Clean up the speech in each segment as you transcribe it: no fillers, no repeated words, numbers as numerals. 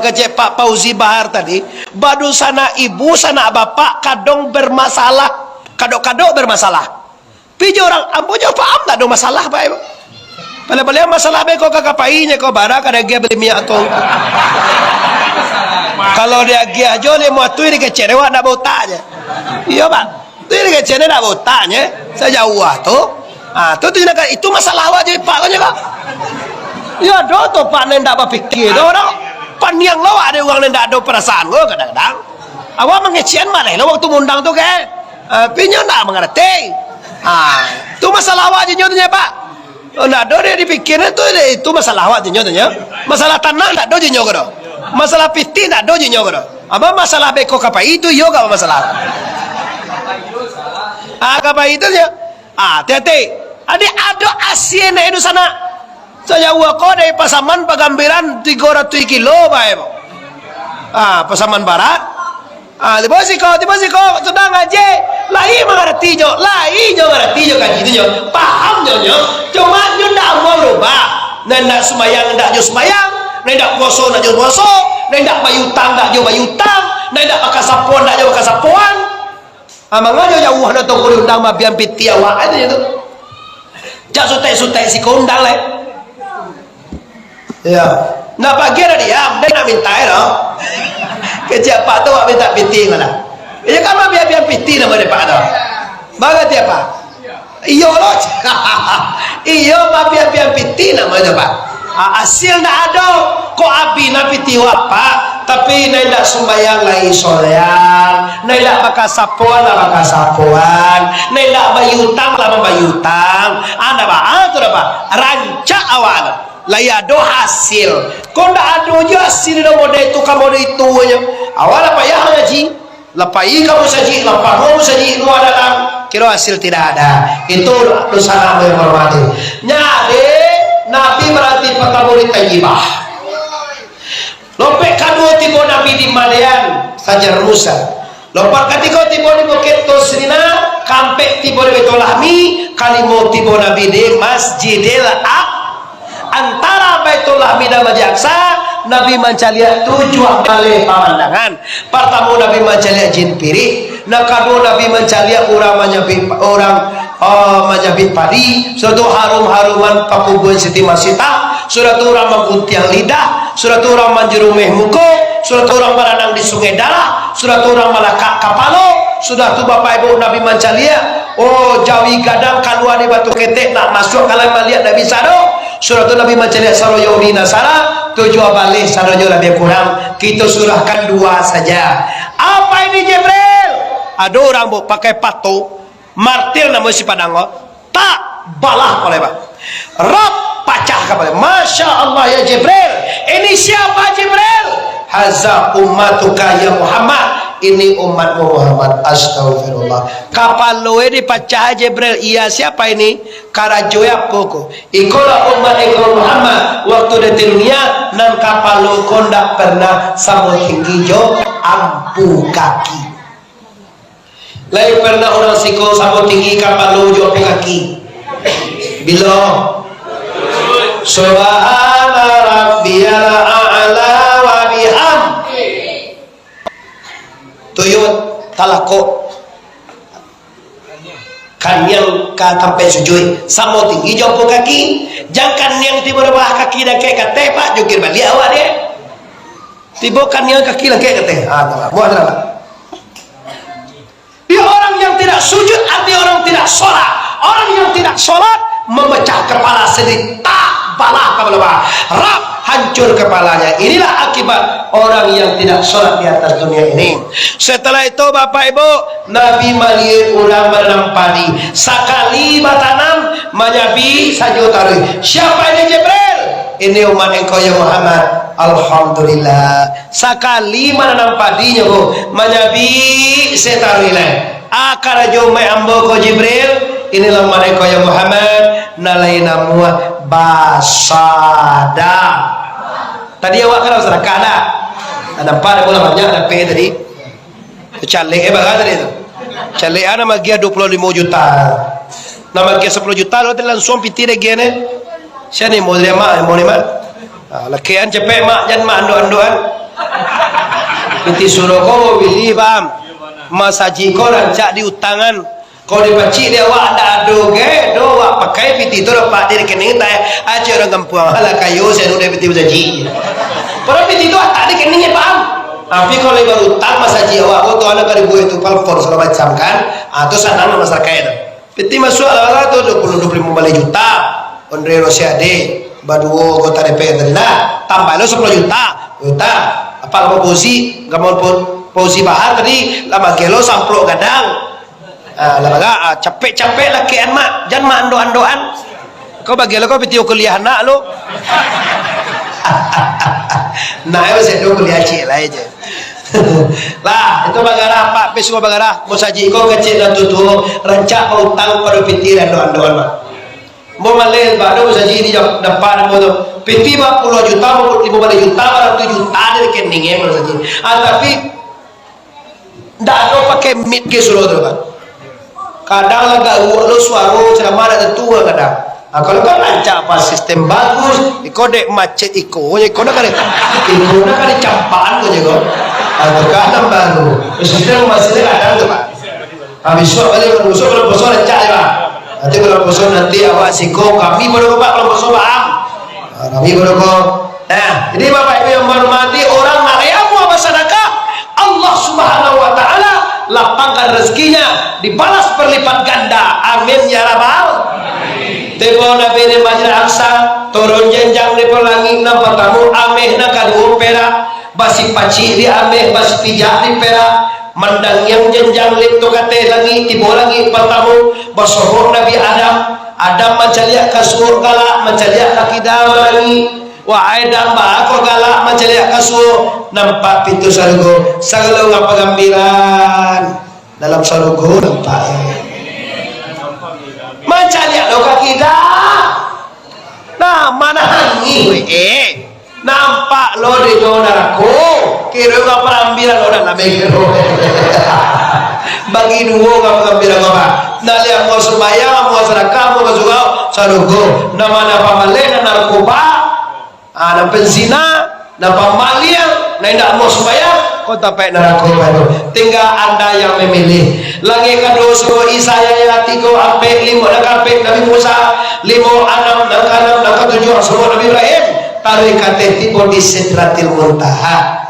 kecek Pak Fauzi Bahar tadi, badu sana ibu sana bapak kadang bermasalah, kadok-kadok bermasalah. Piji orang ampunya paham tak ada masalah Pak Ibu. Balik-balik masalah be kau kakak painya kau bara kada dia beli minyak kau. Kalau dia gia aja dia mau tuh dia kecek dewa nak bau taknya. Iya Pak. Tuh dia kecek nak bau taknya. Saya jauh tu. Tu itu masalah wajib Pak kan Pak. Ya do tu Pak nenda berfikir do do. Paniang lo ada orang nenda ada perasaan lo kadang-kadang. Awak mengecian mana lo waktu mundang tu ke? Pinya nak mengerti. Tu masalah wajib nyonya Pak. Ndak do dia dipikirnya itu masalah wajib nyonya. Masalah tanah ndak do nyonya do. Masalah piti ndak do nyonya do. Apa masalah beko kapai itu yoga apa masalah? Kapai itu ya. Hati-hati. Ada Asia na itu sana. Saya wako dari Pasaman Pagambiran 300 kilo bae. Pasaman Barat. Tiba siko sedang aja. Lahi mengerti jo ngerti jo kaji itu jo. Paham jo. Cuma jo ndak mau berubah. Ndak semayang ndak jo semayang, ndak puasa ndak jo puasa, ndak bayutang ndak jo bayutang, ndak pakai sapuan ndak jo pakai sapuan. Mangajo jauh na to kulit undang mabian piti awak itu. Jak sutai si kondang le. Ya. Nak pagi ada diam, dia nak minta loh. Kecik Pak tu awak minta piti mana? Ya kan mabian piti nama dia Pak tu. Bagat dia Pak. Iyo loh. Iyo mabian piti nama dia Pak. Hasil nak ada. Kok abi nak piti apa? Tapi ndak sembayang lagi solean, ndak bakal sapuan lah bakal sapuan, ndak bayutang lah bayutang. Anda tu apa? Rancak awal. Lai ado hasil. Kau ndak ado je hasil dah mode itu kamu itu aja. Awal apa ya ngaji? Lepai kamu saji, lepamu saji lu ada dalam. Kira hasil tidak ada. Itu dosa nama yang hormati. Nyade Nabi berarti pataburi tayyibah. Lopek kadua tiba Nabi di Malian Sajar Musa. Lopek ketiga tiba di Bukit Tosrina, kampek tiba di Baitul Lahmi, kalimo tiba Nabi di Masjidil Aqsa. Antara Baitul Lahmi dan Masjid Aqsa, Nabi mencaliak 7 kali pemandangan. Pertama Nabi mencaliak jin piri, kedua Nabi mencaliak orang menyabit padi, suatu harum-haruman pakubuan Siti Masita, suatu orang mengguntiang lidah, suatu orang menjerumeh muka, suatu orang berenang di sungai darah, suatu orang melakak kapalo, sudah tu Bapak Ibu Nabi mencaliak. Oh jawi gadang kalua di batu ketek nak masuk kalau melihat Nabi saro. Surah tu Nabi mencaliak saro yaudi nasara, 7 balik saro lebih kurang. Kita surahkan 2 saja. Apa ini Jibril? Ada orang bu pakai patu martir nama si padango tak balah oleh Pak Rob pacah kembali. Masya Allah ya Jibril. Ini siapa Jibril? Haza ummatuka ya Muhammad. Ini umat Muhammad. Astagfirullah. Kapal loe dipacah Jibril. Iya siapa ini? Karajoyak koko. Ikola umat ikut Muhammad. Waktu di dunia nan kapal lo kondak pernah sama tinggi jo ampu kaki. Lain pernah orang siko sama tinggi kapal lo jo ampu kaki. Bila Subhana rabbiyal a'la wa bihamdi. Tuyut talako kan yang sampai sujud sama tinggi jompo kaki. Jangan yang tiba bawah kaki dan kayak kata Pak jukir balik awak dia. Tiba kan yang kaki dan kayak kata. Buat apa? Dia orang yang tidak sujud artinya orang tidak sholat. Orang yang tidak sholat memecah kepala sendiri. Tak balah kepala Rab hancur kepalanya. Inilah akibat orang yang tidak sholat di atas dunia ini. Setelah itu Bapak Ibu, Nabi melihat orang menanam padi. Sekali batanam menyabi sajutari. Siapa ini Jibril? Ini umat engkau ya Muhammad. Alhamdulillah. Sekali menanam padinya bu menyabi setarilah. Akar jomai ambo ko Jibril. Inilah umat engkau ya Muhammad. Nalaina muat basada. Tadi awak kan harus rakah ada. Ada 4 bola banyak ada P tadi. Calik bagai tadi itu. Calik nama dia 25 juta. Nama dia 10 juta lo langsung piti lagi ni. Siapa ni mau dia mak mau ni mak. Lakian cepet mak jangan mak andu-anduan. Piti suruh kau pilih paham. Mas haji kau rancak di utangan. Kau dipacik dia wak ada doge, do wak pakai piti tu dapat di rekening tak aja orang kampung ala kayu saya udah piti haji. Padahal piti tu tak di rekeningnya paham. Tapi kalau ibarat utang mas haji awak, tu anak kali buat itu palfor segala macam kan, tu sana masyarakat itu. Piti masuk ala tu 20-25 juta, ondre rosiade, baduo kota DPR tadi lah, tambah lo 10 juta. Apa mau posisi, gamon posisi bahar tadi, lama kilo samplok gadang. Lama capek-capek laki mak, jangan mak ando-andoan. Kau bagi lo kau piti kuliah nak lo. Nah, saya dulu kuliah cik lah aja. Lah, itu bagara Pak Pesua bagara. Musaji kau kecil dan tutu rancak utang pada piti ando-andoan mak. Mau malih baru musaji di depan mau tu. Piti 40 juta, 50 juta, 100 juta dari rekeningnya musaji. Tapi ndak ada pakai mit ke suruh tu Pak. Kadang agak lu suara ceramah ada tua kadang. Kalau kan rancak apa sistem bagus, iko dek macet iko nak campaan kau jago. Kadang baru sistem masih kadang tu Pak. Habis suap balik berusaha kalau bosor rancak Pak. Nanti kalau bosor nanti awak siko kami baru Pak kalau bosor paham. Kami baru kau. Nah, jadi Bapak Ibu yang menghormati orang nak riamu apa sedekah, Allah Subhanahu Wa Taala lapangkan rezekinya, dibalas berlipat ganda. Amin ya rabbal. Tebo Nabi ni majlis angsa turun jenjang di pelangi nampak tamu ameh na kadu perak basi paci di ameh basi pijak di perak mandang yang jenjang lip tu kate langi tibo langi pertamu basohor Nabi Adam mencaliak kasur galak mencaliak kaki dawangi wa Adam bakor galak mencaliak kasur nampak pintu sarugo sagalo ngapa gambiran dalam sarugo nampak mencaliak lo kaki dah. Nah mana hangi nampak lo di donarku kira ngapa ambilan lo nak ambil bagi dua ngapa ambilan ngapa nali mau sembahyang mau sedekah mau juga sarugo nama pamalen narkoba ada penzina nama malia na tidak mau sembahyang kau tapek narkoba itu tinggal anda yang memilih lagi kado suruh Isaya ya 3 ape 5 nak ape Nabi Musa 5 6 nak 7 suruh Nabi Ibrahim tarik kate tiba di Sidratil Muntaha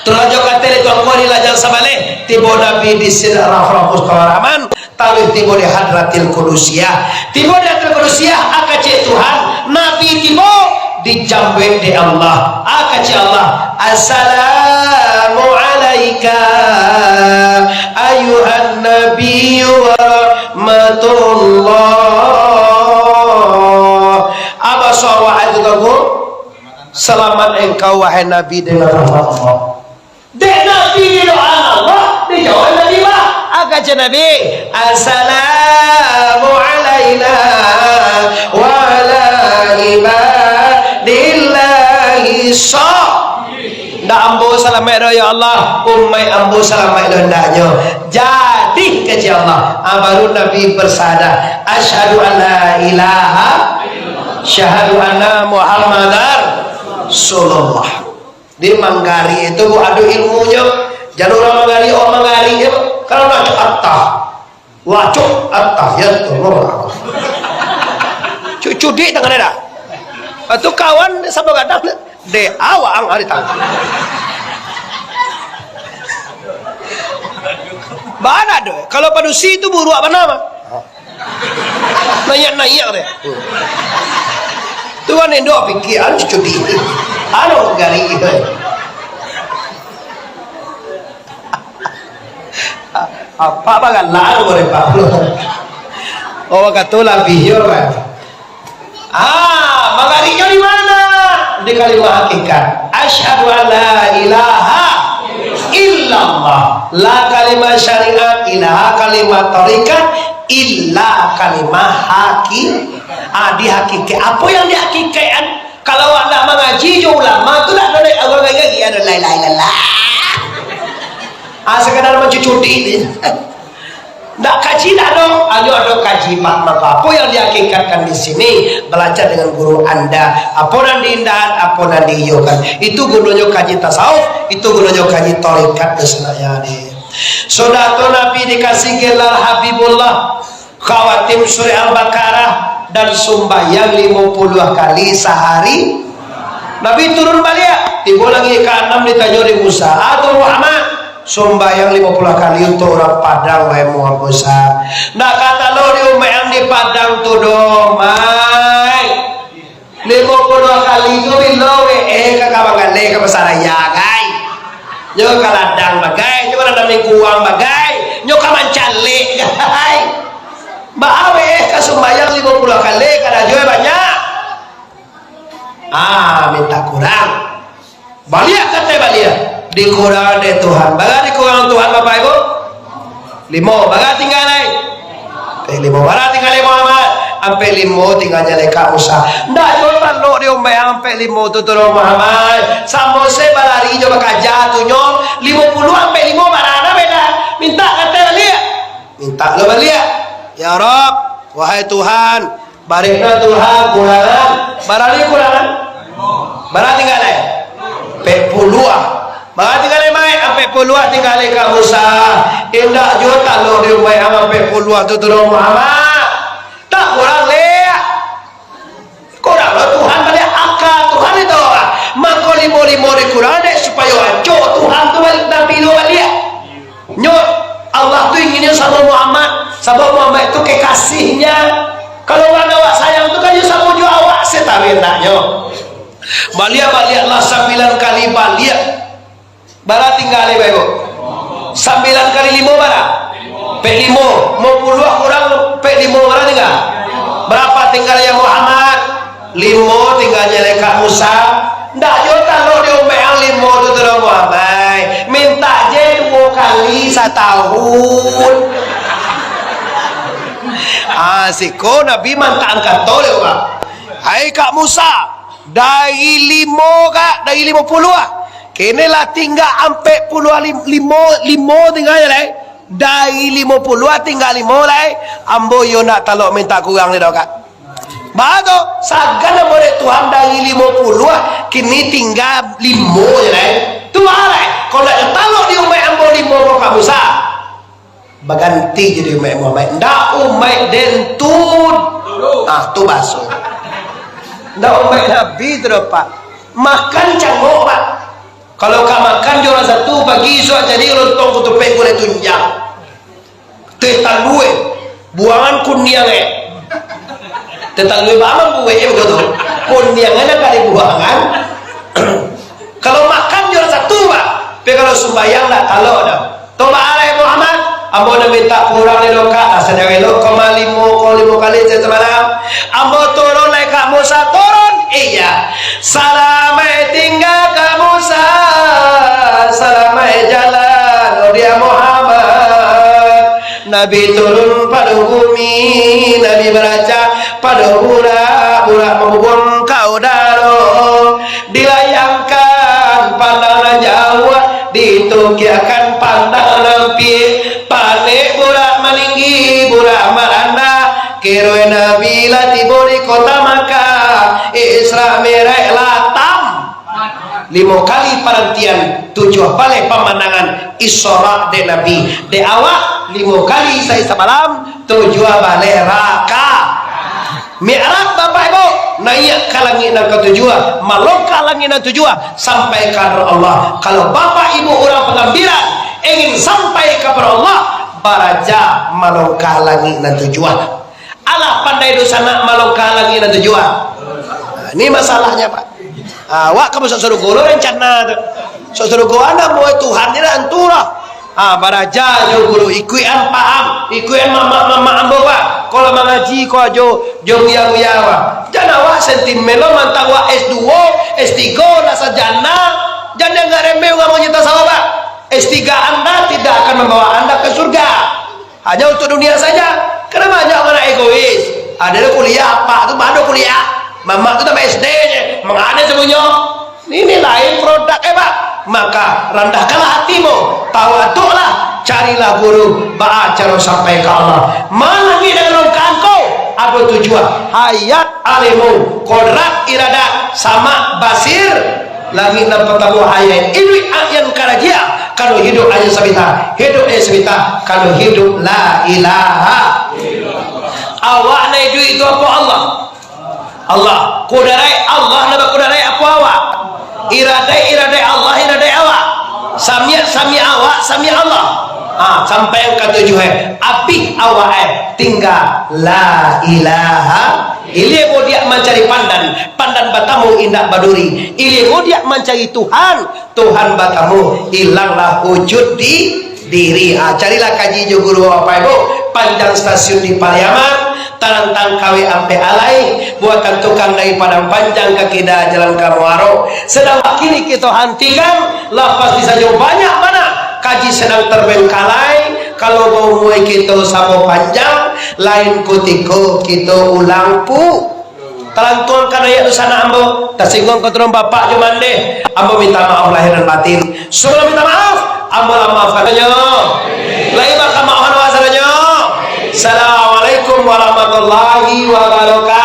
terlanjur kate itu angkori lajang sabale tiba Nabi di Sidratil Muntaha tarik tiba di Hadratil Qudusiyah tiba di Hadratil Qudusiyah akace Tuhan Nabi tiba dijambek di Allah akaci Allah assalamu alaika ayuhan nabi wa rahmatullah apa soal itu kamu selamat engkau wahai nabi dengan rahmat Allah dek nabi di doa Allah dijawab nabi lah akaci nabi assalamu alaina wa ala ibadillahi ndak ambo selamat ya Allah ummai ambo selamat hendaknya jadi keji Allah baru Nabi bersada asyhadu an la ilaha syahadu anna muhammadar rasulullah di Manggari itu bu adu ilmunya jangan orang Manggari orang Manggari ya kalau nak wacuk attah ya tuh cucu di tangan ada itu kawan sama kadang de awang hari tang mana deh kalau padusi itu buru apa nama naik deh tuan Indo pikiran cuci anu gari itu apa bagan lalu boleh Pablo oh katulah biar magarinya di mana di kalimat hakikat asyhadu an la ilaha illallah la kalimat syariat ilaha kalimat tarikat illa kalimat hakikat di hakikat apa yang di hakikat kalau anda mengaji jo ulama tu tak ada agak lagi ada la ilaha illallah sekadar mencucuti ini Nggak kaji dah dong, ayo ada kaji pak. Maka apa yang dihakikatkan di sini belajar dengan guru anda. Apa yang diindahan, apa yang diiyokan. Itu gunanya kaji tasawuf, itu gunanya kaji tarikat kesenayaan. Saudara Nabi dikasih gelar Habibullah, khawatim surah Al-Baqarah dan sumbayang 50 kali sehari. Nabi turun balik, tiba lagi ke 6 ditanya di Musa, atau Muhammad sumbayang 50 kali untuk orang Padang wahai Muhammad Musa. Nak kata lo di umayang di Padang tu domai 50 kali tu bilo kakabangan le ka Pasaraya gai. Nyo kaladang bagai, nyo kada naming kuang bagai, nyo kamancale gai. Baawe ka sumbayang 50 kali kada joy banyak. Minta kurang. Baliak kata baliak. Dikurang deh Tuhan. Baga dikurang Tuhan Bapak Ibu 5. Baga tinggal lagi 5. Baga tinggal Muhammad sampai 5 tinggalnya leka Musa. Ndak jotan lo di umay sampai 5 tu terus Muhammad. Samose balari jo baka jatuhnya 50 sampai 5 barana beda. Minta kata baliak. Minta lo baliak. Ya Rabb, wahai Tuhan, barikna Tuhan kurangan. Barani kurangan. Barang tinggal lagi 40. Baga tinggal mai sampai puluh tinggal ke Musa. Indah juta lo di rumah sampai puluh tu terus Muhammad. Tak kurang le. Kurang lo Tuhan balik akal Tuhan itu. Maka 5 kurang deh supaya aco Tuhan tu balik Nabi lo balik. Nyok Allah tu inginnya sama Muhammad. Sebab Muhammad itu kekasihnya. Kalau orang awak sayang tu kan sama juga awak setawin naknya. Balik lah 9 kali balik. Bara tinggal Bapak Ibu 9 kali 5 bara P5 mau puluh kurang P5 bara tinggal berapa tinggal ya Muhammad 5 tinggalnya leka Musa. Ndak jota lo di umayang 5 tu terus Muhammad minta je 2 kali setahun. Siko Nabi mantap angkat tole Pak. Hai Kak Musa dari 5 kak dari 50 kini lah tinggal sampai puluh 5 tinggal ya lai. Dari 50 tinggal 5 lai. Ambo yo nak talok minta kurang ni dah kak. Bato sagan boleh Tuhan dari 50 kini tinggal 5 je lai. Tu lai. Kalau nak talok di umai ambo 5 kak Musa. Berganti jadi umai Muhammad. Ndak umai dentun. Tu basuh. Ndak umai Nabi tu pak. Makan cangok pak. Kalau kau makan jual satu pagi esok jadi lontong kutupek boleh tunjang. Tetalue buangan kundiang Tetalue bamang gue begitu. Kundiangnya kali buangan. Kalau makan jual satu pak. Tapi kalau sembahyang tak kalau dah. Toba alai Muhammad. Ambo nak minta kurang ni loka. Sedang elok koma 5 kali semalam. Ambo turun naik Kak Musa turun. Iya. Salamai tinggal Kak Musa. Salamai jalan dia Muhammad. Nabi turun pada bumi. Nabi beraca pada burak membuang kau daro. Dilayangkan pandangan Jawa. Ditukiakan pandangan pi. Panik burak meninggi burak maranda. Kiroi Nabi latibo di kota Makkah. Isra Mi'raj latam 5 kali perhentian 7 balik pemandangan Isra de Nabi de awak 5 kali saya semalam 7 balik raka Mi'raj Bapak Ibu naik ke langit yang ketujuh melongkar langit yang tujuh sampai ke Allah. Kalau Bapak Ibu orang pengambilan ingin sampai kepada Allah baraja melongkar langit yang tujuh. Allah pandai dosa nak melongkar langit yang tujuh. Ini masalahnya Pak. Awak kamu sok guru rencana tu. Sok guru anda mau Tuhan ni lah antura. Baraja jo guru ikuan paham, ikuan mama ambo Pak. Kalau mengaji kau jo buya Pak. Jangan awak sentimen lo mantap awak S2, S3 nak sarjana. Jangan enggak remeh enggak mau nyata sama Pak. S3 Anda tidak akan membawa Anda ke surga. Hanya untuk dunia saja. Kenapa banyak orang egois? Ada kuliah Pak tu baru kuliah. Mama tu tambah SD je, mengada semuanya. Ini lain produk Pak. Maka rendahkanlah hatimu, tawaduklah, carilah guru cara sampai ke Allah. Mana ni dengan kangkau apa tujuan hayat alimu kodrat iradat sama basir lagi nak pertama ayat ini yang karagia kalau hidup aja sabita hidup sabita kalau hidup la ilaha awak na itu apa Allah kudarai Allah nama kudarai apa awak iradai Allah iradai awak sami awak sami Allah sampai yang ketujuh api awak tinggal la ilaha ili mau dia mencari pandan batamu indah baduri ili mau dia mencari Tuhan batamu hilanglah wujud di diri. Carilah kaji jo guru apa ibu panjang stasiun di Pariaman tarantang kawe ampe alai buatan tukang dari Padang Panjang ke Kida Jalan Karwaro sedang kini kita hantikan lapas bisa jauh banyak mana kaji sedang terbengkalai kalau mau mulai kita sama panjang lain kutiko kita ulang pu telantuan karena ya sana ambo tersinggung keturun bapak cuman deh ambo minta maaf lahir dan batin sebelum minta maaf ambo maafkan aja lain bakal maafkan wasalnya. Assalamualaikum warahmatullahi wabarakatuh.